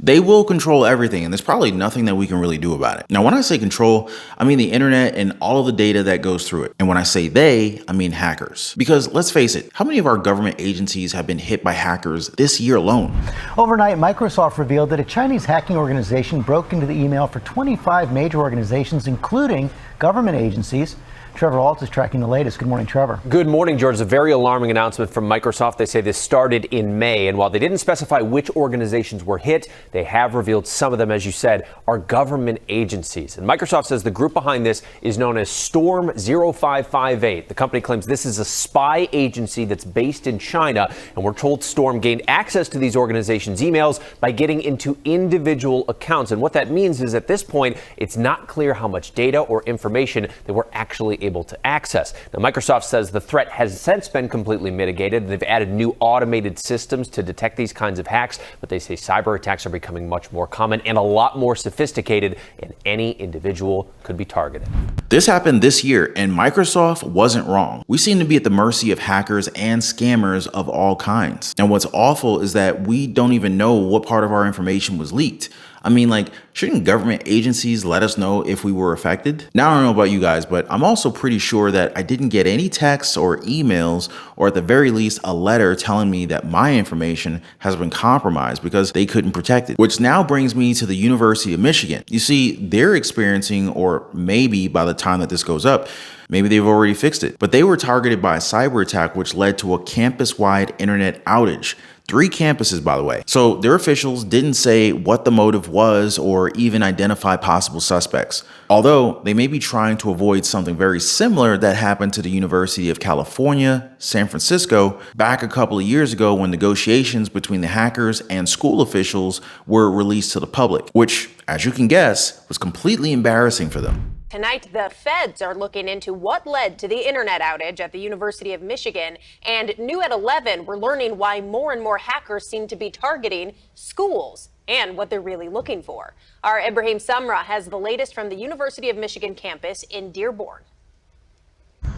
They will control everything, and there's probably nothing that we can really do about it. Now, when I say control, I mean the internet and all of the data that goes through it. And when I say they, I mean hackers. Because let's face it, how many of our government agencies have been hit by hackers this year alone? Overnight, Microsoft revealed that a Chinese hacking organization broke into the email for 25 major organizations, including government agencies. Trevor Alt is tracking the latest. Good morning, Trevor. Good morning, George. It's a very alarming announcement from Microsoft. They say this started in May, and while they didn't specify which organizations were hit, they have revealed some of them, as you said, are government agencies. And Microsoft says the group behind this is known as Storm 0558. The company claims this is a spy agency that's based in China, and we're told Storm gained access to these organizations' emails by getting into individual accounts. And what that means is at this point, it's not clear how much data or information they were actually able to access. Now, Microsoft says the threat has since been completely mitigated. They've added new automated systems to detect these kinds of hacks, but they say cyber attacks are becoming much more common and a lot more sophisticated, and any individual could be targeted. This happened this year, and Microsoft wasn't wrong. We seem to be at the mercy of hackers and scammers of all kinds. And what's awful is that we don't even know what part of our information was leaked. I mean, like, shouldn't government agencies let us know if we were affected? Now, I don't know about you guys, but I'm also pretty sure that I didn't get any texts or emails, or at the very least, a letter telling me that my information has been compromised because they couldn't protect it. Which now brings me to the University of Michigan. You see, they're experiencing, or maybe by the time that this goes up, maybe they've already fixed it, but they were targeted by a cyber attack which led to a campus-wide internet outage. 3 campuses, by the way. So their officials didn't say what the motive was or even identify possible suspects. Although they may be trying to avoid something very similar that happened to the University of California, San Francisco, back a couple of years ago when negotiations between the hackers and school officials were released to the public, which, as you can guess, was completely embarrassing for them. Tonight, the feds are looking into what led to the internet outage at the University of Michigan. And new at 11, we're learning why more and more hackers seem to be targeting schools and what they're really looking for. Our Ibrahim Samra has the latest from the University of Michigan campus in Dearborn.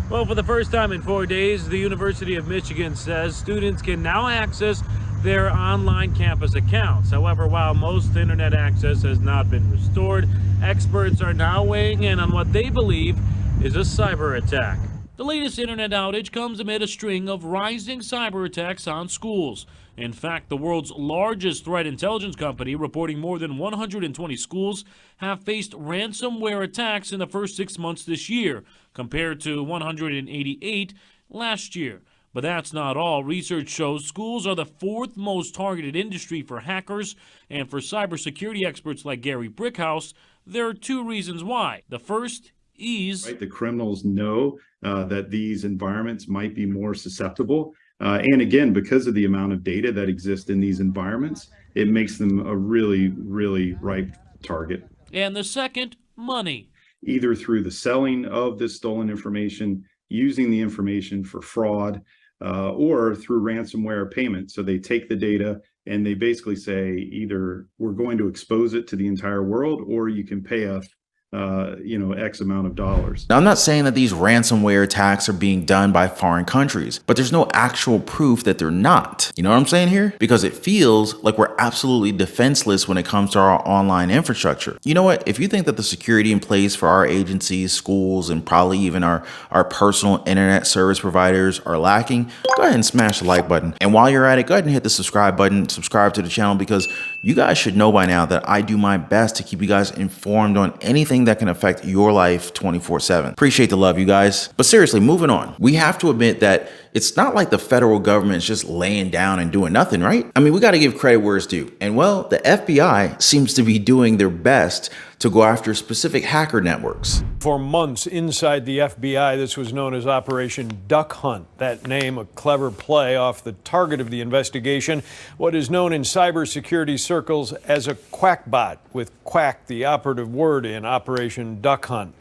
Well, for the first time in 4 days, the University of Michigan says students can now access their online campus accounts. However, while most internet access has not been restored, experts are now weighing in on what they believe is a cyber attack. The latest internet outage comes amid a string of rising cyber attacks on schools. In fact, the world's largest threat intelligence company reporting more than 120 schools have faced ransomware attacks in the first 6 months this year, compared to 188 last year. But that's not all. Research shows schools are the 4th most targeted industry for hackers, and for cybersecurity experts like Gary Brickhouse, there are 2 reasons why. The first is the criminals know that these environments might be more susceptible. And again, because of the amount of data that exists in these environments, it makes them a really, really ripe target. And the second, money. Either through the selling of this stolen information, using the information for fraud, or through ransomware payment. So they take the data and they basically say either we're going to expose it to the entire world, or you can pay us X amount of dollars. Now, I'm not saying that these ransomware attacks are being done by foreign countries, but there's no actual proof that they're not. You know what I'm saying here? Because it feels like we're absolutely defenseless when it comes to our online infrastructure. You know what? If you think that the security in place for our agencies, schools, and probably even our personal internet service providers are lacking, go ahead and smash the like button. And while you're at it, go ahead and hit the subscribe button, subscribe to the channel, because you guys should know by now that I do my best to keep you guys informed on anything that can affect your life 24/7. Appreciate the love, you guys. But seriously, moving on. We have to admit that it's not like the federal government is just laying down and doing nothing, right? I mean, we got to give credit where it's due. And well, the FBI seems to be doing their best to go after specific hacker networks. For months inside the FBI, this was known as Operation Duck Hunt. That name, a clever play off the target of the investigation, what is known in cybersecurity circles as a quackbot, with quack the operative word in Operation Duck Hunt.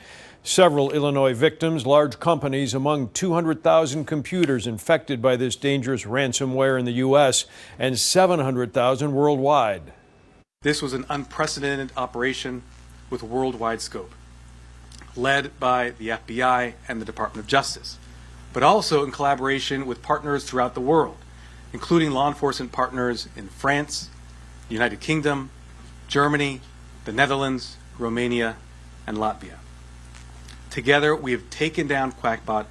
Several Illinois victims, large companies, among 200,000 computers infected by this dangerous ransomware in the U.S. and 700,000 worldwide. This was an unprecedented operation with worldwide scope, led by the FBI and the Department of Justice, but also in collaboration with partners throughout the world, including law enforcement partners in France, the United Kingdom, Germany, the Netherlands, Romania, and Latvia. Together, we have taken down Quackbot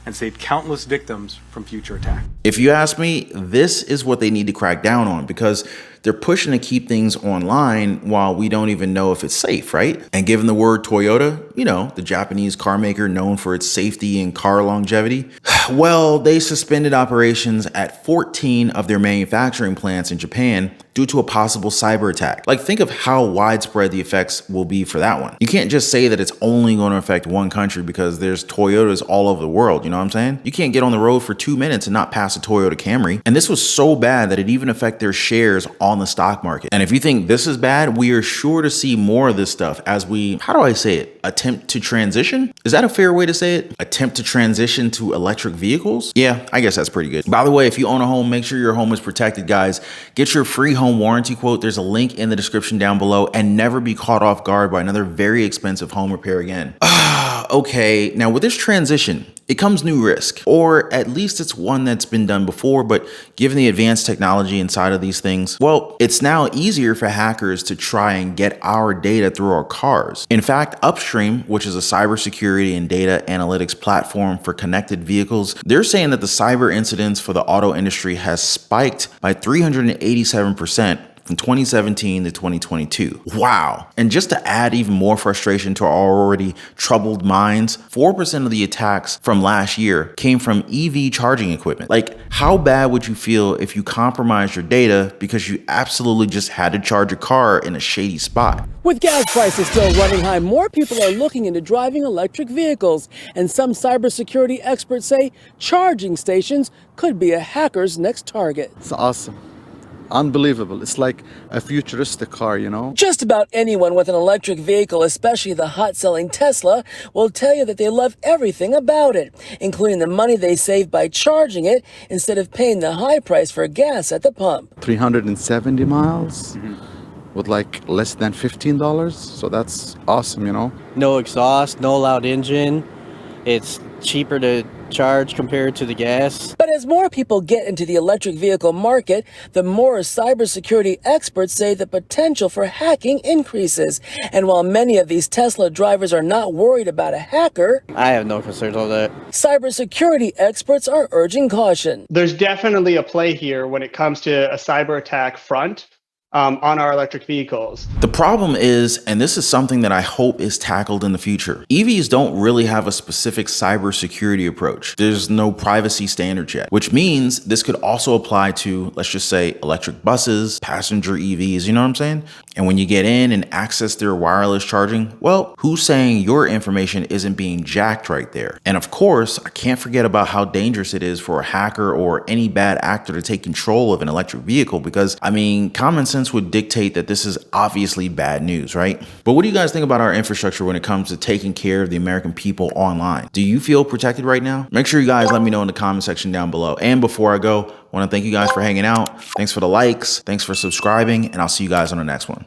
and saved countless victims from future attacks. If you ask me, this is what they need to crack down on, because they're pushing to keep things online while we don't even know if it's safe, right? And given the word Toyota, you know, the Japanese car maker known for its safety and car longevity, well, they suspended operations at 14 of their manufacturing plants in Japan due to a possible cyber attack. Like, think of how widespread the effects will be for that one. You can't just say that it's only going to affect one country because there's Toyotas all over the world, you know what I'm saying? You can't get on the road for 2 minutes and not pass a Toyota Camry. And this was so bad that it even affected their shares on the stock market. And if you think this is bad, we are sure to see more of this stuff as we, how do I say it? Attempt to transition? Is that a fair way to say it? Attempt to transition to electric vehicles? Yeah, I guess that's pretty good. By the way, if you own a home, make sure your home is protected, guys. Get your free home warranty quote. There's a link in the description down below, and never be caught off guard by another very expensive home repair again. Okay, now with this transition, it comes new risk, or at least it's one that's been done before, but given the advanced technology inside of these things, well, it's now easier for hackers to try and get our data through our cars. In fact, Upstream, which is a cybersecurity and data analytics platform for connected vehicles, they're saying that the cyber incidents for the auto industry has spiked by 387% from 2017 to 2022. Wow. And just to add even more frustration to our already troubled minds, 4% of the attacks from last year came from EV charging equipment. Like, how bad would you feel if you compromised your data because you absolutely just had to charge a car in a shady spot? With gas prices still running high, more people are looking into driving electric vehicles, and some cybersecurity experts say charging stations could be a hacker's next target. It's awesome. Unbelievable. It's like a futuristic car, you know? Just about anyone with an electric vehicle, especially the hot-selling Tesla, will tell you that they love everything about it, including the money they save by charging it instead of paying the high price for gas at the pump. 370 miles with like less than $15. So that's awesome, you know? No exhaust, no loud engine. It's cheaper to charge compared to the gas. But as more people get into the electric vehicle market, the more cybersecurity experts say the potential for hacking increases. And while many of these Tesla drivers are not worried about a hacker, I have no concerns on that. Cybersecurity experts are urging caution. There's definitely a play here when it comes to a cyber attack front. On our electric vehicles. The problem is, and this is something that I hope is tackled in the future, EVs don't really have a specific cybersecurity approach. There's no privacy standard yet, which means this could also apply to, let's just say, electric buses, passenger EVs, you know what I'm saying? And when you get in and access their wireless charging, well, who's saying your information isn't being jacked right there? And of course, I can't forget about how dangerous it is for a hacker or any bad actor to take control of an electric vehicle, because, I mean, common sense would dictate that this is obviously bad news, right? But what do you guys think about our infrastructure when it comes to taking care of the American people online? Do you feel protected right now? Make sure you guys let me know in the comment section down below. And before I go, I want to thank you guys for hanging out. Thanks for the likes. Thanks for subscribing. And I'll see you guys on the next one.